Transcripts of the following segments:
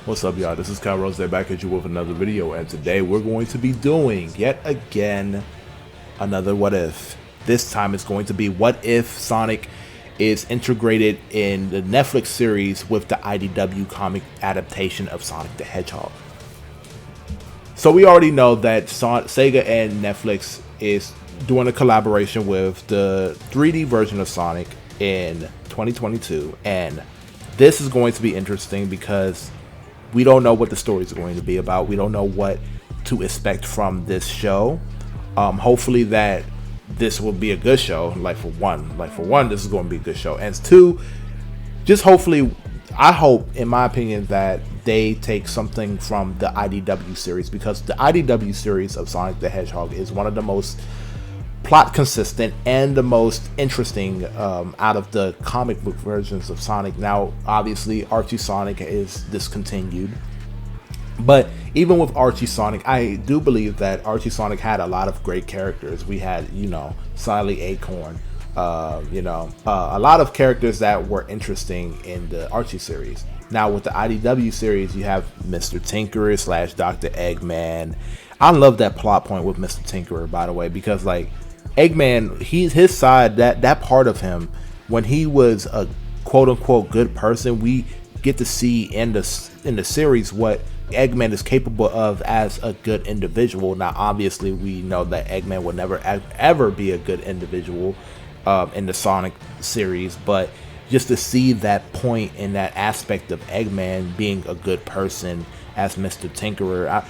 What's up, y'all? This is Kyle Rose back at you with another video, and today we're going to be doing yet again another what if. This time it's going to be what if Sonic is integrated in the Netflix series with the IDW comic adaptation of Sonic the Hedgehog. So we already know that Sega and Netflix is doing a collaboration with the 3D version of Sonic in 2022, and this is going to be interesting because we don't know what the story is going to be about. We don't know what to expect from this show. Hopefully that this will be a good show. For one, this is going to be a good show. And two, just hopefully, I hope, in my opinion, that they take something from the IDW series, because the IDW series of Sonic the Hedgehog is one of the most plot consistent and the most interesting out of the comic book versions of Sonic. Now, obviously, Archie Sonic is discontinued, but even with Archie Sonic, I do believe that Archie Sonic had a lot of great characters. We had, Sly Acorn, a lot of characters that were interesting in the Archie series. Now, with the IDW series, you have Mr. Tinkerer / Dr. Eggman. I love that plot point with Mr. Tinkerer, by the way, because Eggman, his side, that part of him, when he was a quote unquote good person, we get to see in the series what Eggman is capable of as a good individual. Now, obviously, we know that Eggman will never ever be a good individual in the Sonic series, but just to see that point in that aspect of Eggman being a good person as Mr. Tinkerer,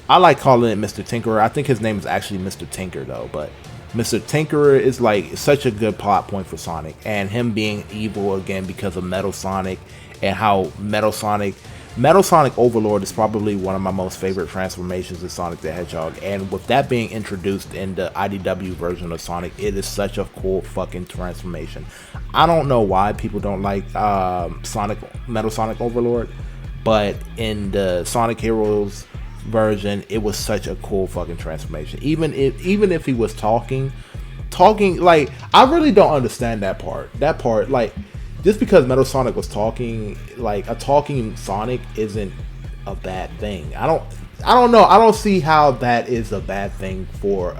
I like calling it Mr. Tinkerer. I think his name is actually Mr. Tinker though, but Mr. Tinkerer is such a good plot point for Sonic, and him being evil again because of Metal Sonic, and how Metal Sonic Overlord is probably one of my most favorite transformations in Sonic the Hedgehog. And with that being introduced in the IDW version of Sonic, it is such a cool fucking transformation. I don't know why people don't like Metal Sonic Overlord, but in the Sonic Heroes version, it was such a cool fucking transformation. Even if he was talking, I really don't understand that part. Just because Metal Sonic was talking, a talking Sonic isn't a bad thing. I don't know. I don't see how that is a bad thing for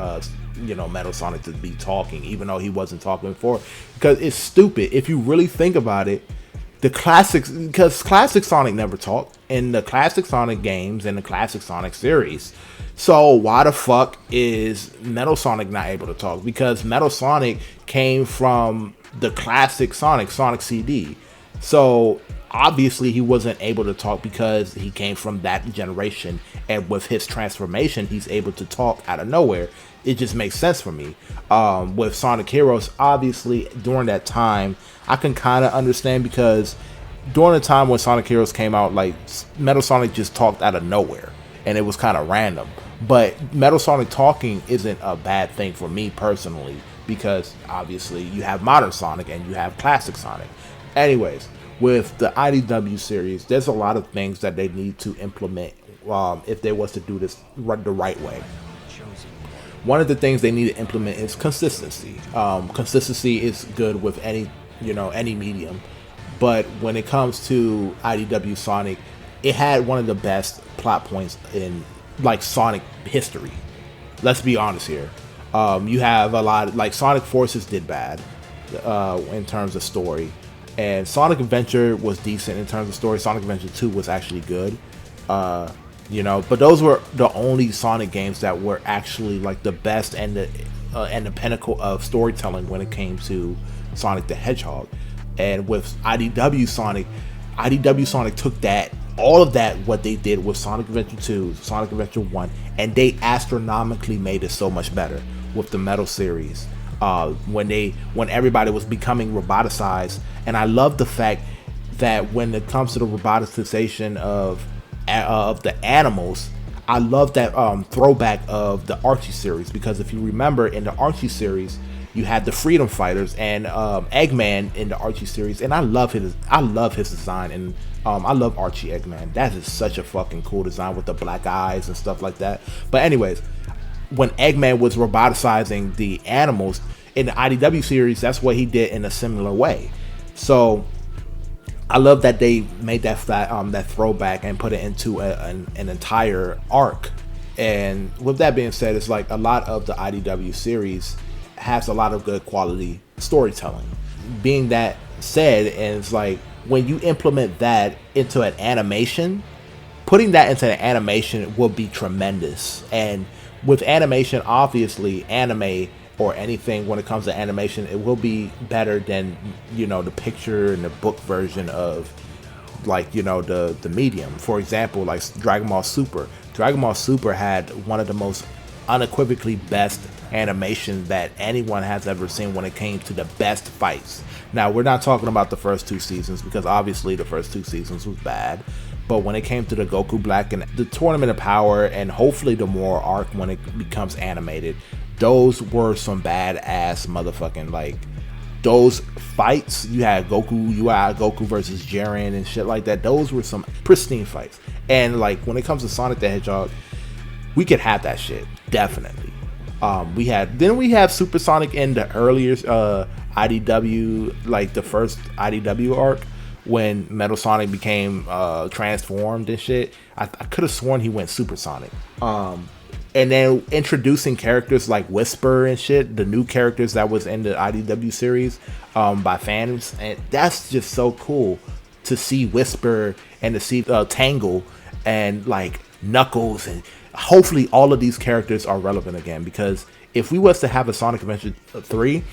Metal Sonic to be talking, even though he wasn't talking before, because it's stupid if you really think about it. The classics, because classic Sonic never talked in the classic Sonic games and the classic Sonic series. So why the fuck is Metal Sonic not able to talk? Because Metal Sonic came from the classic Sonic CD. So obviously he wasn't able to talk because he came from that generation, and with his transformation he's able to talk out of nowhere. It just makes sense for me. With Sonic Heroes, obviously during that time I can kind of understand, because during the time when Sonic Heroes came out, Metal Sonic just talked out of nowhere and it was kind of random. But Metal Sonic talking isn't a bad thing for me personally, because obviously you have modern Sonic and you have classic Sonic. Anyways, with the IDW series, there's a lot of things that they need to implement if they was to do this the right way. One of the things they need to implement is consistency. Consistency is good with any medium, but when it comes to IDW Sonic, it had one of the best plot points in Sonic history. Let's be honest here. You have a lot, Sonic Forces did bad in terms of story, and Sonic Adventure was decent in terms of story. Sonic Adventure 2 was actually good, but those were the only Sonic games that were actually the best and the pinnacle of storytelling when it came to Sonic the Hedgehog. And with IDW Sonic took all of that, what they did with Sonic Adventure 2, Sonic Adventure 1, and they astronomically made it so much better with the Metal series. When everybody was becoming roboticized, and I love the fact that when it comes to the roboticization of the animals, I love that throwback of the Archie series, because if you remember in the Archie series, you had the Freedom Fighters and Eggman in the Archie series, and I love his design, and I love Archie Eggman. That is such a fucking cool design with the black eyes and stuff like that. But anyways, when Eggman was roboticizing the animals in the IDW series, that's what he did in a similar way. So I love that they made that throwback and put it into an entire arc. And with that being said, it's like a lot of the IDW series has a lot of good quality storytelling. Being that said, and it's like when you implement that into an animation, putting that into an animation will be tremendous. And with animation, obviously, anime or anything when it comes to animation, it will be better than, you know, the picture and the book version of, like, you know, the medium. For example, like Dragon Ball Super. Dragon Ball Super had one of the most unequivocally best animation that anyone has ever seen when it came to the best fights. Now, we're not talking about the first 2 seasons, because obviously the first 2 seasons was bad. But when it came to the Goku Black and the Tournament of Power, and hopefully the Moro arc when it becomes animated, those were some badass motherfucking, like, those fights. You had Goku versus Jiren and shit like that. Those were some pristine fights. And like when it comes to Sonic the Hedgehog, we could have that shit, definitely. We have Super Sonic in the earlier IDW, like the first IDW arc, when Metal Sonic became transformed and shit. I could have sworn he went Super Sonic. And then introducing characters like Whisper and shit, the new characters that was in the IDW series by fans, and that's just so cool to see Whisper and to see Tangle and like Knuckles, and hopefully all of these characters are relevant again, because if we was to have a Sonic Adventure 3,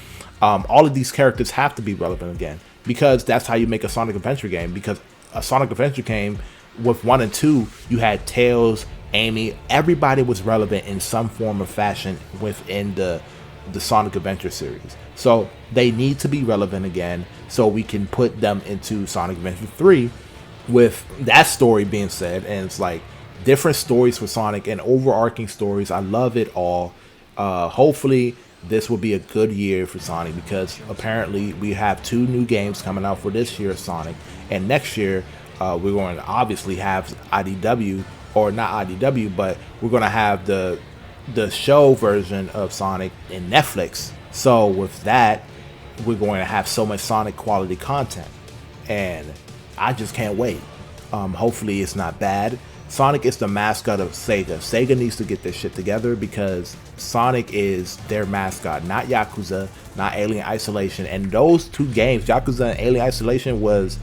all of these characters have to be relevant again, because that's how you make a Sonic Adventure game. Because a Sonic Adventure game with 1 and 2, you had Tails, Amy, everybody was relevant in some form or fashion within the Sonic Adventure series. So they need to be relevant again, so we can put them into Sonic Adventure 3 with that story being said. And it's like different stories for Sonic and overarching stories. I love it all. Hopefully this will be a good year for Sonic, because apparently we have 2 new games coming out for this year's Sonic, and next year we're going to obviously have IDW, or not IDW, but we're going to have the show version of Sonic in Netflix. So with that, we're going to have so much Sonic quality content, and I just can't wait. Hopefully it's not bad. Sonic is the mascot of Sega. Sega needs to get this shit together, because Sonic is their mascot, not Yakuza, not Alien Isolation. And those 2 games, Yakuza and Alien Isolation, was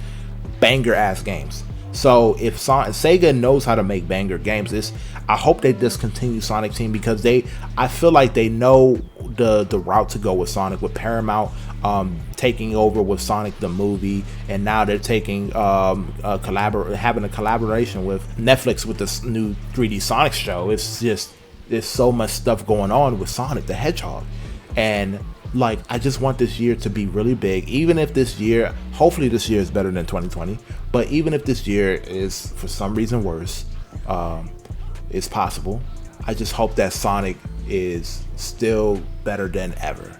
banger ass games. So if Sega knows how to make banger games, I hope they discontinue Sonic Team, because I feel like they know the route to go with Sonic, with Paramount taking over with Sonic the movie, and now they're taking having a collaboration with Netflix with this new 3D Sonic show. It's just, there's so much stuff going on with Sonic the Hedgehog, and like, I just want this year to be really big. Even if this year, hopefully this year is better than 2020, but even if this year is for some reason worse, it's possible. I just hope that Sonic is still better than ever.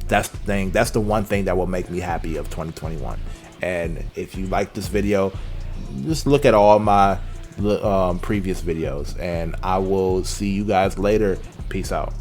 That's the thing. That's the one thing that will make me happy of 2021. And if you like this video, just look at all my previous videos, and I will see you guys later. Peace out.